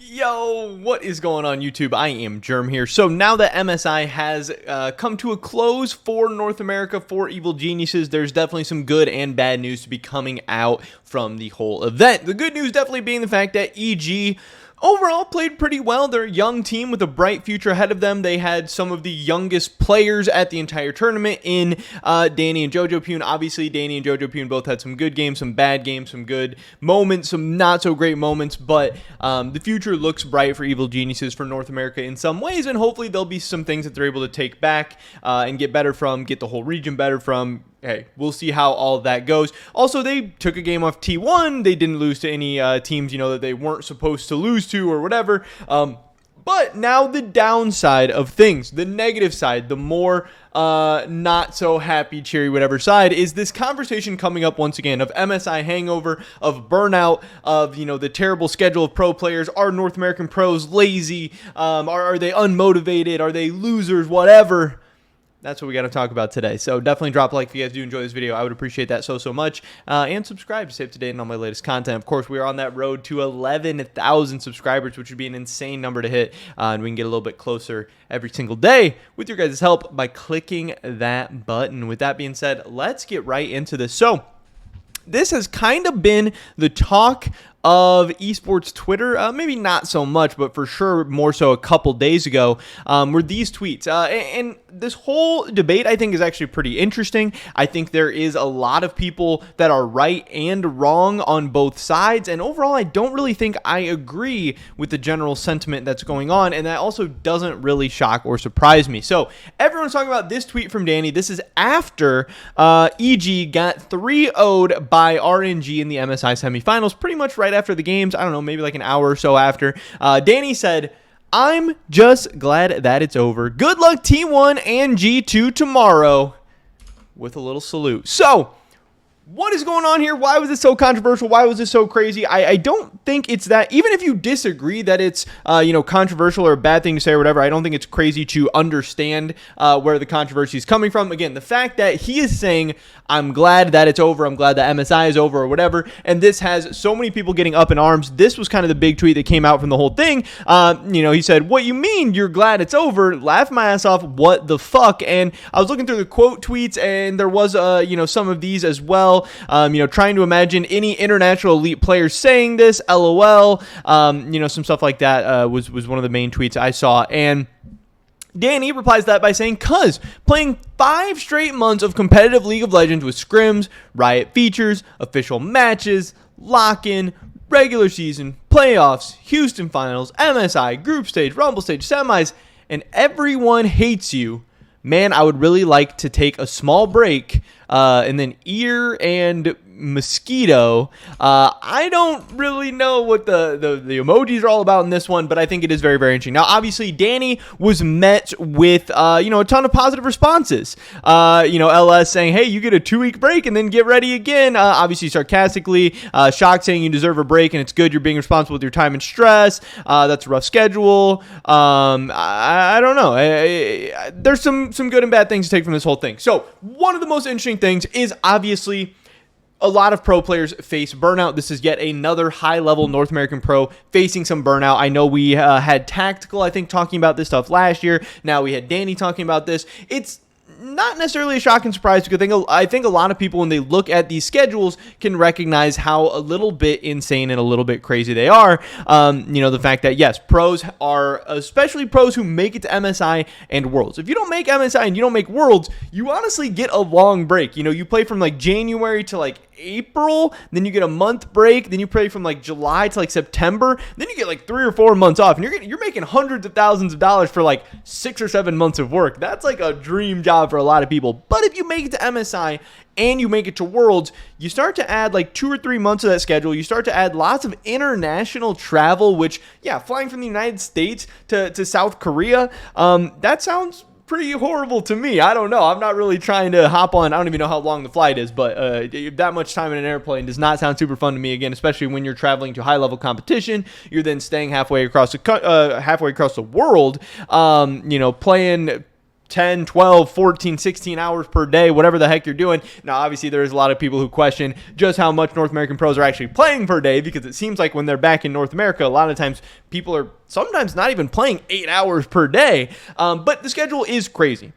Yo, what is going on YouTube? I am Germ here. So now that MSI has come to a close for North America for Evil Geniuses, there's definitely some good and bad news to be coming out from the whole event. The good news definitely being the fact that EG overall played pretty well. They're a young team with a bright future ahead of them. They had some of the youngest players at the entire tournament in Danny and Jojo Pune. Obviously, Danny and Jojo Pune both had some good games, some bad games, some good moments, some not so great moments, but the future looks bright for Evil Geniuses for North America in some ways, and hopefully there'll be some things that they're able to take back and get better from, get the whole region better from. Hey, we'll see how all that goes. Also, they took a game off T1. They didn't lose to any teams, that they weren't supposed to lose to or whatever. But now the downside of things, the negative side, the more not so happy, cheery, whatever side, is this conversation coming up once again of MSI hangover, of burnout, of, the terrible schedule of pro players. Are North American pros lazy? Are they unmotivated? Are they losers? Whatever. That's what we got to talk about today. So definitely drop a like if you guys do enjoy this video. I would appreciate that so much. And subscribe to stay up to date on all my latest content. Of course, we are on that road to 11,000 subscribers, which would be an insane number to hit. And we can get a little bit closer every single day with your guys' help by clicking that button. With that being said, let's get right into this. So this has kind of been the talk of esports Twitter, maybe not so much, but for sure more so a couple days ago, were these tweets. And this whole debate, I think, is actually pretty interesting. I think there is a lot of people that are right and wrong on both sides, and overall, I don't really think I agree with the general sentiment that's going on, and that also doesn't really shock or surprise me. So everyone's talking about this tweet from Danny. This is after EG got 3-0'd by RNG in the MSI semifinals, pretty much right after the games. I don't know, maybe like an hour or so after. Danny said, "I'm just glad that it's over. Good luck T1 and G2 tomorrow," with a little salute. So what is going on here? Why was this so controversial? Why was this so crazy? I don't think it's that, even if you disagree that it's, controversial or a bad thing to say or whatever, I don't think it's crazy to understand where the controversy is coming from. Again, the fact that he is saying, "I'm glad that it's over. I'm glad that MSI is over," or whatever. And this has so many people getting up in arms. This was kind of the big tweet that came out from the whole thing. He said, "What you mean you're glad it's over? Laugh my ass off. What the fuck?" And I was looking through the quote tweets, and there was, some of these as well. Trying to imagine any international elite players saying this, LOL, some stuff like that was one of the main tweets I saw. And Danny replies that by saying, "Cuz playing 5 straight months of competitive League of Legends with scrims, riot features, official matches, lock-in, regular season, playoffs, Houston finals, MSI, group stage, rumble stage, semis, and everyone hates you. Man, I would really like to take a small break." And then ear and mosquito. I don't really know what the emojis are all about in this one, but I think it is very, very interesting. Now, obviously, Danny was met with, a ton of positive responses. LS saying, "Hey, you get a 2-week break and then get ready again." Obviously, sarcastically. Shock saying, "You deserve a break and it's good you're being responsible with your time and stress. That's a rough schedule." I don't know. There's some good and bad things to take from this whole thing. So, one of the most interesting things is obviously a lot of pro players face burnout. This is yet another high-level North American pro facing some burnout. I know we had Tactical, I think, talking about this stuff last year. Now we had Danny talking about this. It's not necessarily a shock and surprise, because I think a lot of people, when they look at these schedules, can recognize how a little bit insane and a little bit crazy they are. The fact that, yes, pros are, especially pros who make it to MSI and Worlds. If you don't make MSI and you don't make Worlds, you honestly get a long break. You play from like January to like April, then you get a month break, then you play from like July to like September, then you get like 3 or 4 months off, and you're making hundreds of thousands of dollars for like 6 or 7 months of work. That's like a dream job for a lot of people. But if you make it to MSI and you make it to Worlds, you start to add like 2 or 3 months of that schedule. You start to add lots of international travel, which, yeah, flying from the United States to South Korea, that sounds pretty horrible to me. I don't know. I'm not really trying to hop on. I don't even know how long the flight is, but that much time in an airplane does not sound super fun to me. Again, especially when you're traveling to high-level competition, you're then staying halfway across the world, playing 10, 12, 14, 16 hours per day, whatever the heck you're doing. Now, obviously, there's a lot of people who question just how much North American pros are actually playing per day, because it seems like when they're back in North America, a lot of times people are sometimes not even playing 8 hours per day. But the schedule is crazy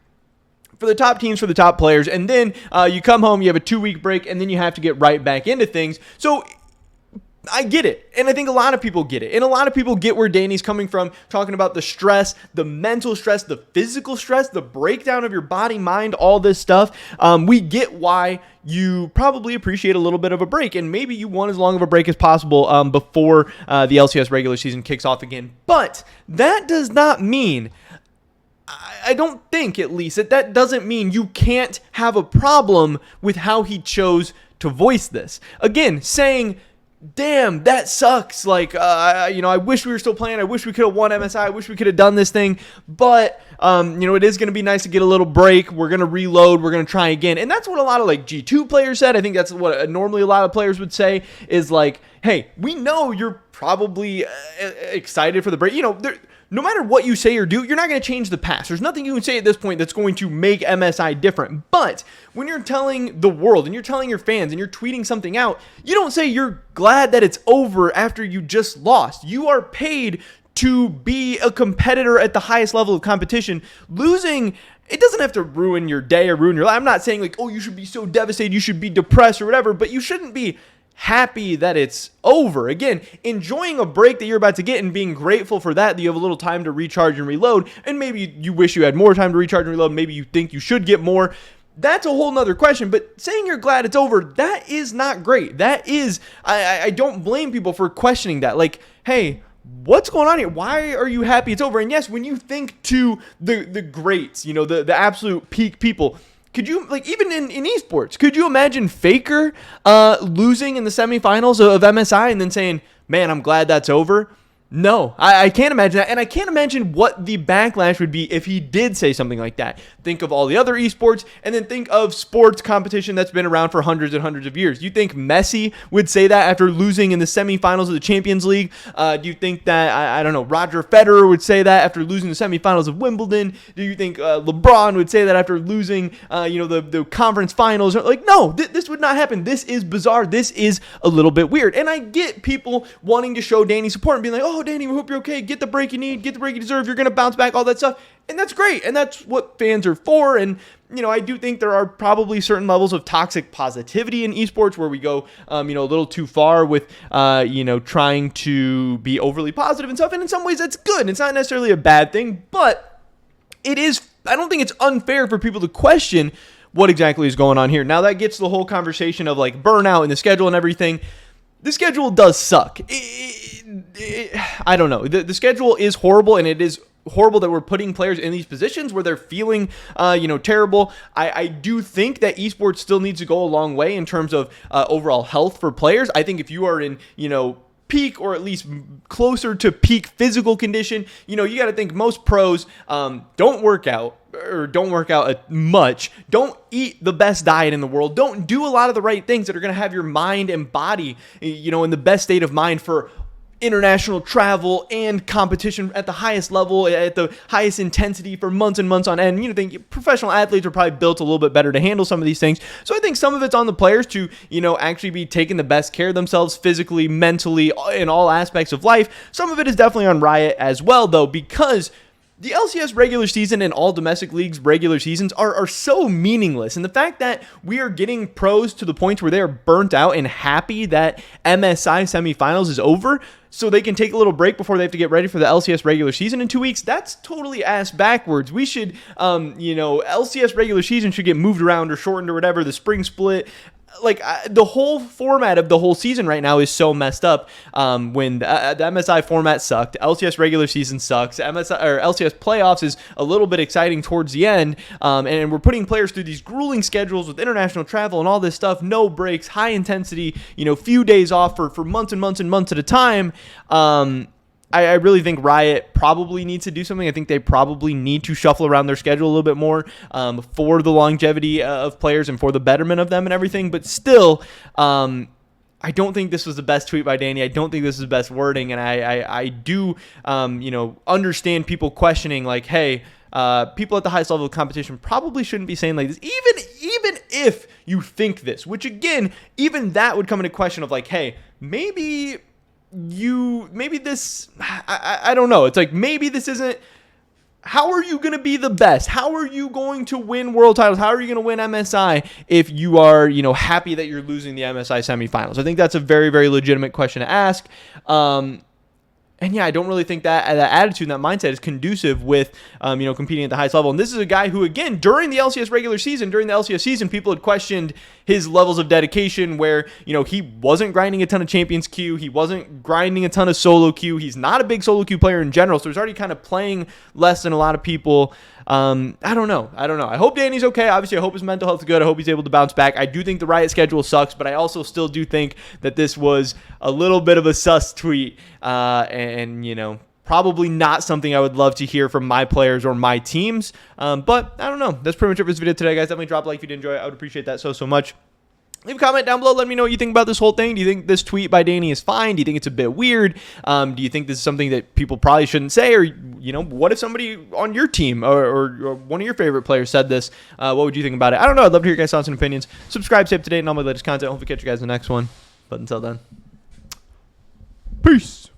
for the top teams, for the top players. And then you come home, you have a 2-week break, and then you have to get right back into things. So I get it. And I think a lot of people get it. And a lot of people get where Danny's coming from, talking about the stress, the mental stress, the physical stress, the breakdown of your body, mind, all this stuff. We get why you probably appreciate a little bit of a break. And maybe you want as long of a break as possible before the LCS regular season kicks off again. But that does not mean, I don't think at least, that doesn't mean you can't have a problem with how he chose to voice this. Again, saying, damn, that sucks. Like, I wish we were still playing. I wish we could have won MSI. I wish we could have done this thing. But, it is going to be nice to get a little break. We're going to reload. We're going to try again. And that's what a lot of like G2 players said. I think that's what normally a lot of players would say is like, hey, we know you're probably excited for the break. No matter what you say or do, you're not going to change the past. There's nothing you can say at this point that's going to make MSI different. But when you're telling the world and you're telling your fans and you're tweeting something out, you don't say you're glad that it's over after you just lost. You are paid to be a competitor at the highest level of competition. Losing, it doesn't have to ruin your day or ruin your life. I'm not saying like, oh, you should be so devastated, you should be depressed or whatever, but you shouldn't be happy that it's over. Again, enjoying a break that you're about to get and being grateful for that you have a little time to recharge and reload, and maybe you wish you had more time to recharge and reload, maybe you think you should get more. That's a whole nother question, but saying you're glad it's over, that is not great. That is, I don't blame people for questioning that. Like, hey, what's going on here? Why are you happy it's over? And yes, when you think to the greats, the absolute peak people, could you, like, even in esports, could you imagine Faker losing in the semifinals of MSI and then saying, man, I'm glad that's over? No, I can't imagine that. And I can't imagine what the backlash would be if he did say something like that. Think of all the other esports, and then think of sports competition that's been around for hundreds and hundreds of years. You think Messi would say that after losing in the semifinals of the Champions League? Do you think that, I don't know, Roger Federer would say that after losing the semifinals of Wimbledon? Do you think LeBron would say that after losing, the conference finals? Like, no, this would not happen. This is bizarre. This is a little bit weird. And I get people wanting to show Danny support and being like, oh, Danny, we hope you're okay. Get the break you need. Get the break you deserve. You're going to bounce back, all that stuff. And that's great. And that's what fans are for. And, I do think there are probably certain levels of toxic positivity in esports where we go, a little too far with, trying to be overly positive and stuff. And in some ways that's good. It's not necessarily a bad thing, but it is, I don't think it's unfair for people to question what exactly is going on here. Now that gets to the whole conversation of like burnout and the schedule and everything. The schedule does suck. I don't know. The schedule is horrible, and it is horrible that we're putting players in these positions where they're feeling, terrible. I do think that esports still needs to go a long way in terms of overall health for players. I think if you are in, peak or at least closer to peak physical condition, you got to think most pros don't work out. Or don't work out much, don't eat the best diet in the world, don't do a lot of the right things that are going to have your mind and body, in the best state of mind for international travel and competition at the highest level, at the highest intensity for months and months on end. Think professional athletes are probably built a little bit better to handle some of these things. So I think some of it's on the players to, actually be taking the best care of themselves physically, mentally, in all aspects of life. Some of it is definitely on Riot as well, though, because the LCS regular season and all domestic leagues regular seasons are so meaningless. And the fact that we are getting pros to the point where they are burnt out and happy that MSI semifinals is over so they can take a little break before they have to get ready for the LCS regular season in 2 weeks, that's totally ass backwards. We should, LCS regular season should get moved around or shortened or whatever, the spring split. Like, the whole format of the whole season right now is so messed up. When the MSI format sucked, LCS regular season sucks, LCS playoffs is a little bit exciting towards the end, and we're putting players through these grueling schedules with international travel and all this stuff, no breaks, high intensity, few days off for months and months and months at a time. I really think Riot probably needs to do something. I think they probably need to shuffle around their schedule a little bit more for the longevity of players and for the betterment of them and everything. But still, I don't think this was the best tweet by Danny. I don't think this is the best wording. And I do, understand people questioning like, hey, people at the highest level of competition probably shouldn't be saying like this, even if you think this, which again, even that would come into question of like, hey, maybe this, I don't know. It's like, maybe this isn't, how are you going to be the best? How are you going to win world titles? How are you going to win MSI if you are, happy that you're losing the MSI semifinals? I think that's a very, very legitimate question to ask. And yeah, I don't really think that attitude and that mindset is conducive with, competing at the highest level. And this is a guy who, again, during the LCS regular season, during the LCS season, people had questioned his levels of dedication where, he wasn't grinding a ton of Champions Queue. He wasn't grinding a ton of solo queue. He's not a big solo queue player in general. So he's already kind of playing less than a lot of people. I don't know. I hope Danny's okay. Obviously, I hope his mental health is good. I hope he's able to bounce back. I do think the Riot schedule sucks, but I also still do think that this was a little bit of a sus tweet, and probably not something I would love to hear from my players or my teams. But I don't know. That's pretty much it for this video today, guys. Definitely drop a like if you did enjoy it. I would appreciate that so much. Leave a comment down below. Let me know what you think about this whole thing. Do you think this tweet by Danny is fine? Do you think it's a bit weird? Do you think this is something that people probably shouldn't say? Or, what if somebody on your team or one of your favorite players said this? What would you think about it? I don't know. I'd love to hear your guys' thoughts and opinions. Subscribe, stay up to date on all my latest content. Hopefully catch you guys in the next one. But until then, peace.